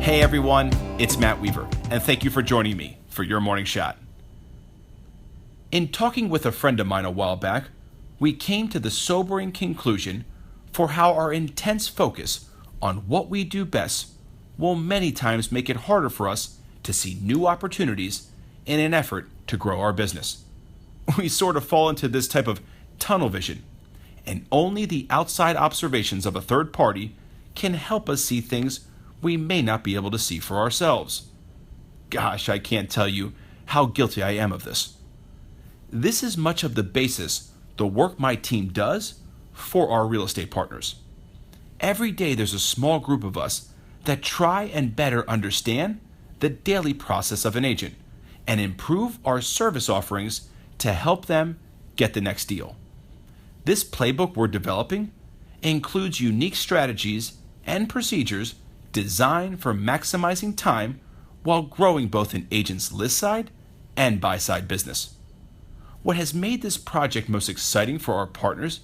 Hey everyone, it's Matt Weaver, and thank you for joining me for your morning shot. In talking with a friend of mine a while back, we came to the sobering conclusion for how our intense focus on what we do best will many times make it harder for us to see new opportunities in an effort to grow our business. We sort of fall into this type of tunnel vision, and only the outside observations of a third party can help us see things we may not be able to see for ourselves. Gosh, I can't tell you how guilty I am of this. This is much of the basis the work my team does for our real estate partners. Every day there's a small group of us that try and better understand the daily process of an agent and improve our service offerings to help them get the next deal. This playbook we're developing includes unique strategies and procedures designed for maximizing time while growing both an agent's list side and buy side business. What has made this project most exciting for our partners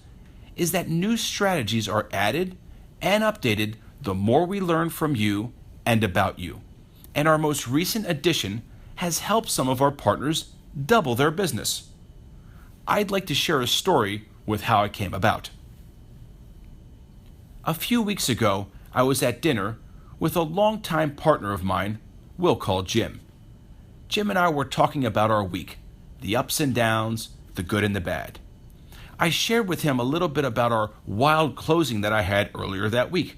is that new strategies are added and updated the more we learn from you and about you. And our most recent addition has helped some of our partners double their business. I'd like to share a story with how it came about. A few weeks ago, I was at dinner with a longtime partner of mine, we'll call Jim. Jim and I were talking about our week, the ups and downs, the good and the bad. I shared with him a little bit about our wild closing that I had earlier that week.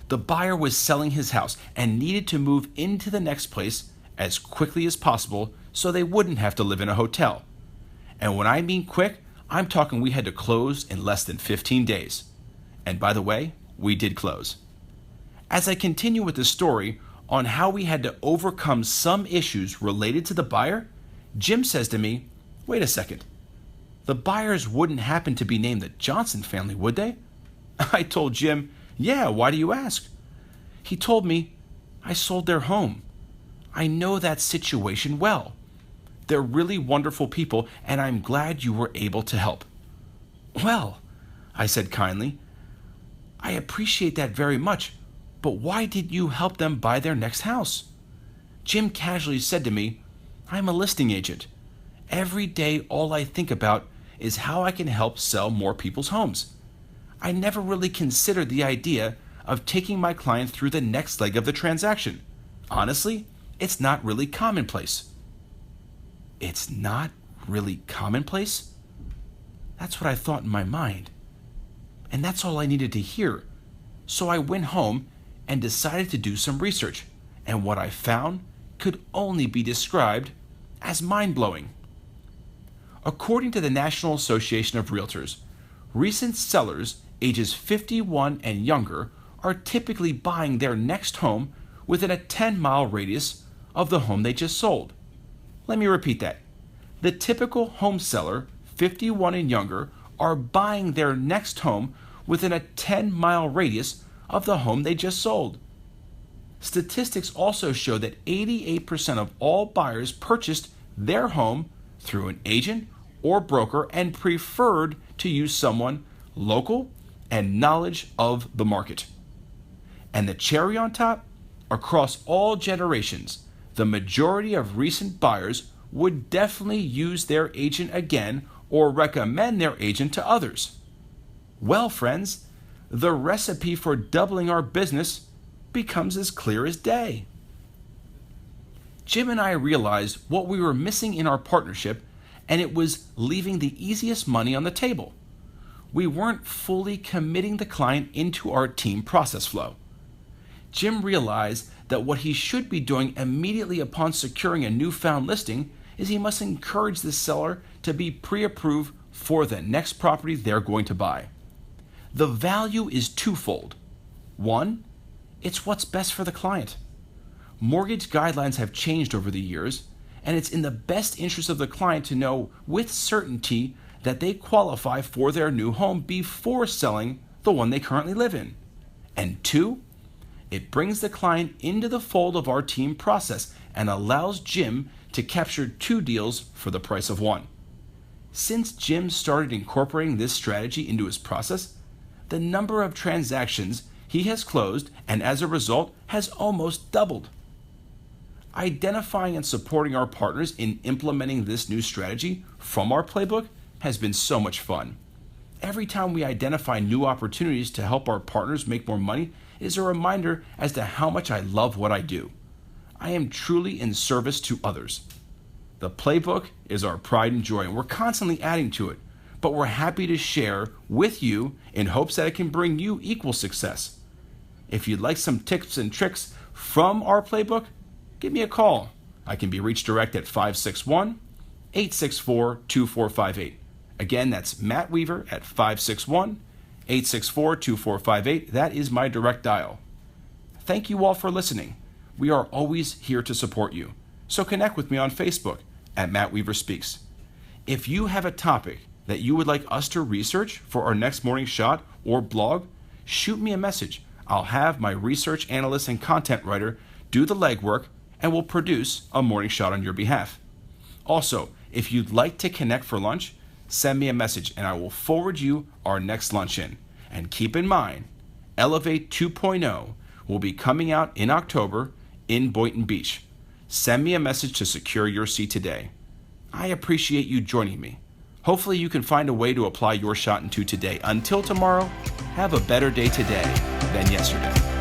The buyer was selling his house and needed to move into the next place as quickly as possible so they wouldn't have to live in a hotel. And when I mean quick, I'm talking we had to close in less than 15 days. And by the way, we did close. As I continue with the story on how we had to overcome some issues related to the buyer, Jim says to me, "Wait a second. The buyers wouldn't happen to be named the Johnson family, would they?" I told Jim, "Yeah, why do you ask?" He told me, "I sold their home. I know that situation well. They're really wonderful people, and I'm glad you were able to help." "Well," I said kindly, "I appreciate that very much, but why did you help them buy their next house?" Jim casually said to me, "I'm a listing agent. Every day all I think about is how I can help sell more people's homes. I never really considered the idea of taking my client through the next leg of the transaction. Honestly, it's not really commonplace." It's not really commonplace? That's what I thought in my mind. And that's all I needed to hear. So I went home and decided to do some research, and what I found could only be described as mind-blowing. According to the National Association of Realtors, recent sellers ages 51 and younger are typically buying their next home within a 10-mile radius of the home they just sold. Let me repeat that. The typical home seller, 51 and younger, are buying their next home within a 10-mile radius of the home they just sold. Statistics also show that 88% of all buyers purchased their home through an agent or broker and preferred to use someone local and knowledge of the market. And the cherry on top, across all generations, the majority of recent buyers would definitely use their agent again or recommend their agent to others. Well, friends, the recipe for doubling our business becomes as clear as day. Jim and I realized what we were missing in our partnership, and it was leaving the easiest money on the table. We weren't fully committing the client into our team process flow. Jim realized that what he should be doing immediately upon securing a newfound listing is he must encourage the seller to be pre-approved for the next property they're going to buy. The value is twofold. One, it's what's best for the client. Mortgage guidelines have changed over the years, and it's in the best interest of the client to know with certainty that they qualify for their new home before selling the one they currently live in. And two, it brings the client into the fold of our team process and allows Jim to capture two deals for the price of one. Since Jim started incorporating this strategy into his process, the number of transactions he has closed and as a result has almost doubled. Identifying and supporting our partners in implementing this new strategy from our playbook has been so much fun. Every time we identify new opportunities to help our partners make more money is a reminder as to how much I love what I do. I am truly in service to others. The playbook is our pride and joy, and we're constantly adding to it, but we're happy to share with you in hopes that it can bring you equal success. If you'd like some tips and tricks from our playbook, give me a call. I can be reached direct at 561-864-2458. Again, that's Matt Weaver at 561-864-2458. That is my direct dial. Thank you all for listening. We are always here to support you. So connect with me on Facebook at Matt Weaver Speaks. If you have a topic that you would like us to research for our next morning shot or blog, shoot me a message. I'll have my research analyst and content writer do the legwork and will produce a morning shot on your behalf. Also, if you'd like to connect for lunch, send me a message and I will forward you our next luncheon. And keep in mind, Elevate 2.0 will be coming out in October in Boynton Beach. Send me a message to secure your seat today. I appreciate you joining me. Hopefully you can find a way to apply your shot into today. Until tomorrow, have a better day today than yesterday.